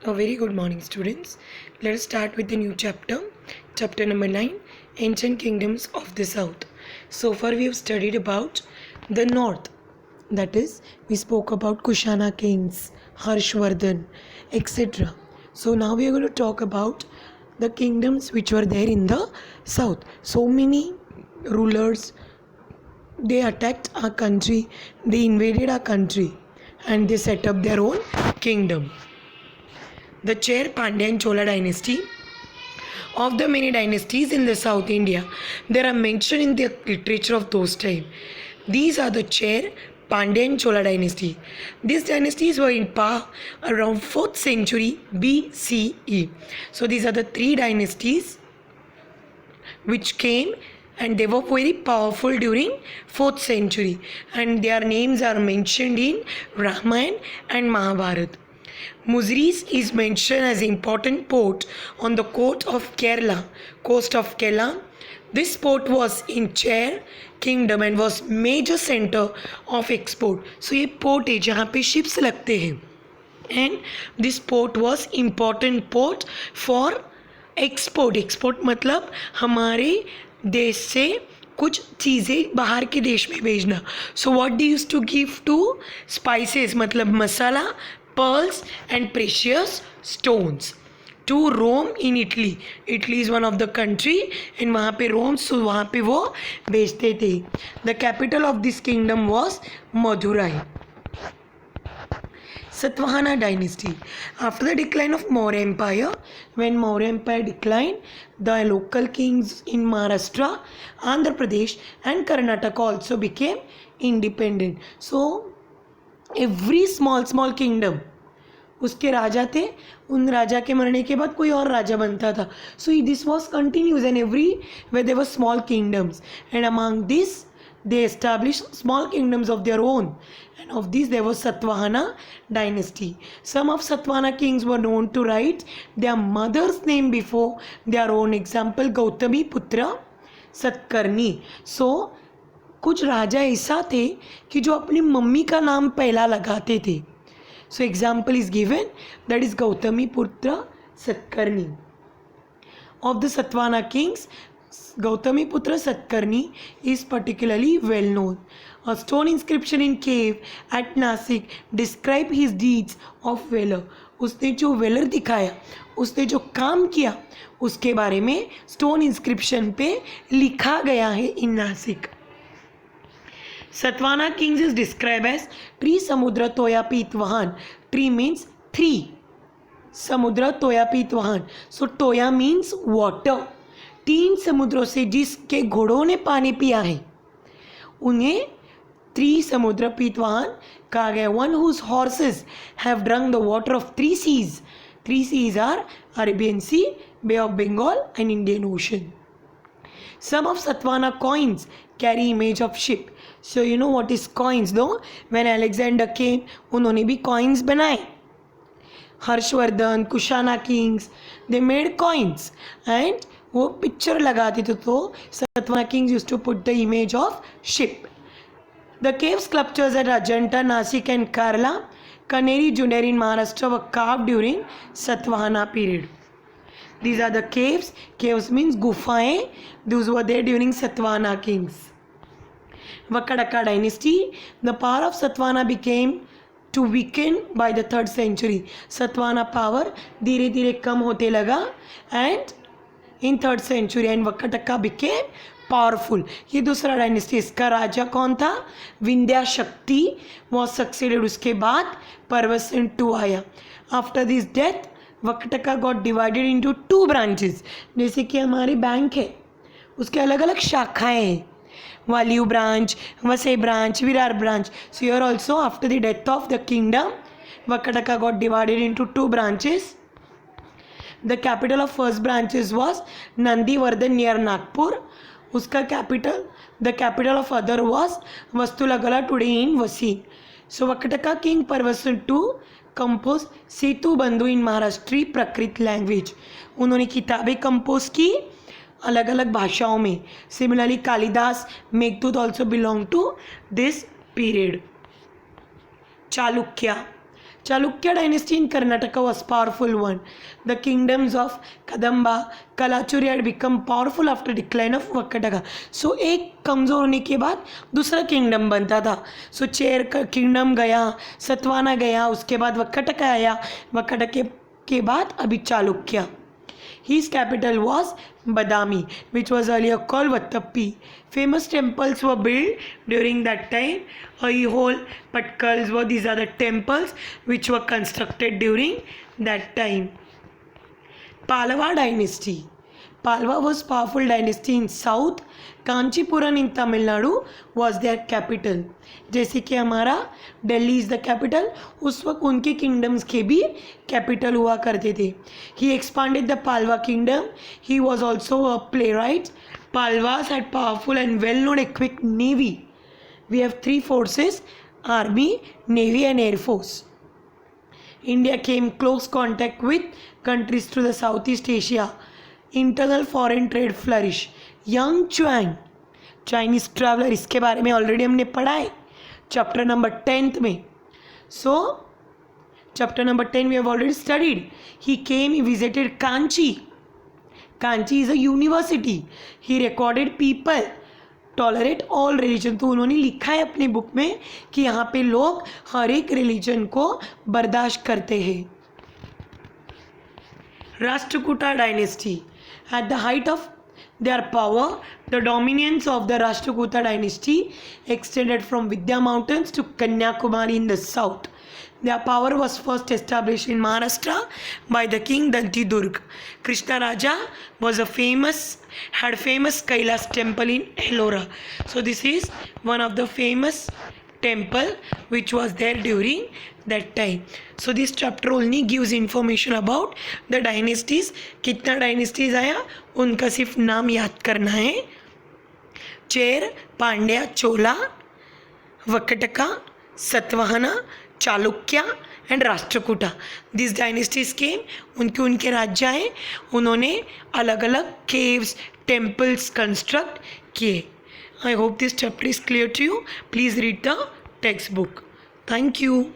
A very good morning, students. Let us start with the new chapter, chapter number 9, Ancient Kingdoms of the South. So far, we have studied about the north. That is, we spoke about Kushana kings, Harshvardhan, etc. So now we are going to talk about the kingdoms which were there in the south. So many rulers, they attacked our country, they invaded our country, and they set up their own kingdom. The Chair Pandya and Chola dynasty. Of the many dynasties in the South India, there are mentioned in the literature of those times. These are the Chair, Pandya and Chola dynasty. These dynasties were in power around 4th century BCE. So these are the three dynasties which came and they were very powerful during 4th century, and their names are mentioned in Ramayana and Mahabharata. Muziris is mentioned as important port on the coast of Kerala. This port was in Chair Kingdom and was major center of export. So ये port है जहाँ पे ships लगते हैं, and this port was important port for export. Export मतलब हमारे देश से कुछ चीज़ें बाहर के देश में भेजना. So what they used to give to spices मतलब मसाला, pearls and precious stones to Rome in Italy. Italy is one of the country and वहाँ पे Rome, so वहाँ पे वो भेजते थे. The capital of this kingdom was Madurai. Satvahana dynasty. After the decline of Maurya Empire, when Maurya Empire declined, the local kings in Maharashtra, Andhra Pradesh and Karnataka also became independent. So every small kingdom उसके राजा थे, उन राजा के मरने के बाद कोई और राजा बनता था. So this was continues and everywhere there small kingdoms and among this they established small kingdoms of their own, and of these there was Satvahana dynasty. Some of Satvahana kings were known to write their mother's name before their own. Example, Gautami Putra Satkarni. So कुछ राजा ऐसा थे कि जो अपनी mummy का नाम पहला लगाते थे. So example is given, that is Gautami Putra Satkarni. Of the Satavahana kings, Gautami Putra Satkarni is particularly well known. A stone inscription in cave at Nasik describe his deeds of valor. उसने जो वेलर दिखाया, उसने जो काम किया, उसके बारे में स्टोन इंस्क्रिप्शन पे लिखा गया है इन Nashik. Satvana kings is described as Tri Samudra Toya Pitvahan. Tri means three. Samudra Toya Pitvahan. So Toya means water. 3 समुद्रों से जिसके घोड़ों ने पानी पिया है उन्हें 3 समुद्र पीतवाहन कहा गया. One whose horses have drunk the water of 3 seas. 3 seas are Arabian Sea, Bay of Bengal and Indian Ocean. Some of Satvana coins carry image of ship. So you know what is coins, though? When Alexander came, उन्होंने भी coins बनाए. Harshavardhana, Kushana kings, they made coins and वो picture लगाते थे. तो Satavahana kings used to put the image of ship. The cave sculptures at Ajanta, Nashik and Kerala, Kanheri Junnar in Maharashtra were carved during Satavahana period. These are the caves. Caves means गुफाएं. Those were there during Satvana kings. Vakadaka dynasty. The power of Satvana became to weaken by the 3rd century. Satvana power धीरे धीरे कम होते लगा and in 3rd century and Vakataka became powerful. ये दूसरा dynasty. इसका राजा कौन था? विंध्या शक्ति was succeeded. उसके बाद परवसन II आया. After this death Vakataka got divided into 2 branches. जैसे कि हमारे बैंक है, उसके अलग अलग शाखाएं हैं. वालियू branch, Vasai branch, Virar branch. So here also after the death of the kingdom Vakataka got divided into 2 branches. The capital of first branches was Nandivardhan near Nagpur. उसका capital, the capital of other was Vastulagala today in Vasi. So Vakataka king Parvasan II composed Setu Bandhu in Maharashtri Prakrit language. उन्होंने किताबें compose की अलग अलग भाषाओं में. Similarly Kalidas, Meghdut also belong to this period. Chalukya. Chalukya dynasty in Karnataka was powerful one. The kingdoms of Kadamba, Kalachuri had become powerful after decline of Vakataka. So एक कमज़ोर होने के बाद दूसरा किंगडम बनता था. So चेर का kingdom गया, सतवाना गया, उसके बाद वक्कटका आया, वक्कटके के बाद अभी Chalukya. His capital was Badami, which was earlier called Vattappi. Famous temples were built during that time. Aihole, Patkals were these are the temples which were constructed during that time. Pallava dynasty. Pallava was powerful dynasty in south. Kanchipuram in Tamil Nadu was their capital. जैसे कि हमारा Delhi is the capital, उस वक्त उनके kingdoms के भी capital हुआ करते थे. He expanded the Pallava kingdom. He was also a playwright. Pallavas had powerful and well known equipped navy. We have 3 forces, army, navy and air force. India came close contact with countries to the Southeast Asia. Internal foreign trade flourish. Yang Chuang, Chinese traveler, इसके बारे में already हमने पढ़ा है chapter number 10 में. So chapter number 10 we have already studied. He came, he visited Kanchi. Kanchi is a university. He recorded people tolerate all religion. तो उन्होंने लिखा है अपने बुक में कि यहाँ पे लोग हर एक रिलीजन को बर्दाश्त करते हैं. Rashtrakuta dynasty. At the height of their power, the dominance of the Rashtrakuta dynasty extended from Vidya Mountains to Kanyakumari in the south. Their power was first established in Maharashtra by the king Danti Durg. Krishna Raja was had famous Kailas temple in Ellora. So this is one of the famous temple which was there during that time. So this chapter only gives information about the dynasties. कितना dynasties आया उनका सिर्फ नाम याद करना है. Chera, Pandya, Chola, Vakataka, Satavahana, Chalukya and Rashtrakuta. This dynasties came. उनके राज्य आए. उन्होंने अलग अलग केव्स, टेम्पल्स कंस्ट्रक्ट किए. I hope this chapter is clear to you. Please read the textbook. Thank you.